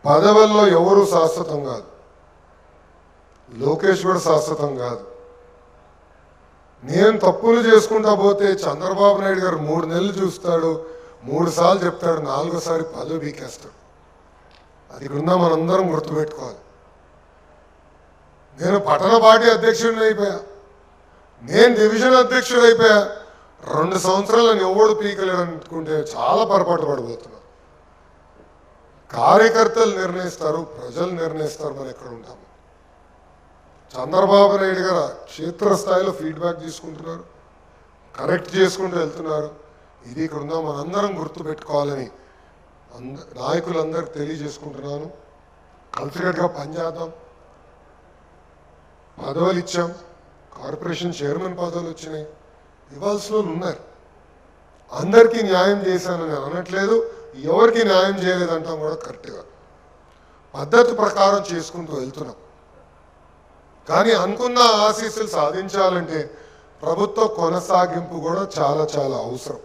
పదవుల్లో ఎవరు శాశ్వతం కాదు. లోకేష్ కూడా శాశ్వతం కాదు. నేను తప్పులు చేసుకుంటా పోతే చంద్రబాబు నాయుడు గారు 3 నెలలు చూస్తాడు, 3 సార్లు చెప్తాడు, 4వసారి పదవి బీకేస్తాడు. అది కూడా మనందరం గుర్తుపెట్టుకోవాలి. నేను పట్టణ పార్టీ అధ్యక్షుడిని అయిపోయా, నేను డివిజన్ అధ్యక్షుడు అయిపోయా. 2 సంవత్సరాలను ఎవడు పీకలేడు అనుకుంటే చాలా పొరపాటు పడిపోతున్నా. కార్యకర్తలు నిర్ణయిస్తారు, ప్రజలు నిర్ణయిస్తారు మనం ఎక్కడ ఉంటాము. చంద్రబాబు నాయుడు గారు క్షేత్రస్థాయిలో ఫీడ్బ్యాక్ తీసుకుంటున్నారు, కరెక్ట్ చేసుకుంటూ వెళ్తున్నారు. ఇది ఇక్కడ ఉందా మనందరం గుర్తుపెట్టుకోవాలని నాయకులందరికీ తెలియజేసుకుంటున్నాను. కలిసికట్టుగా పనిచేద్దాం. పదవులు ఇచ్చాం, కార్పొరేషన్ చైర్మన్ పదవులు వచ్చినాయి, ఇవ్వాల్సిన వాళ్ళు ఉన్నారు. అందరికీ న్యాయం చేశానని అనట్లేదు, ఎవరికి న్యాయం చేయలేదంటాం కూడా కరెక్ట్గా పద్ధతి ప్రకారం చేసుకుంటూ వెళ్తున్నాం. కానీ అనుకున్న ఆశీస్సులు సాధించాలంటే ప్రభుత్వ కొనసాగింపు కూడా చాలా చాలా అవసరం.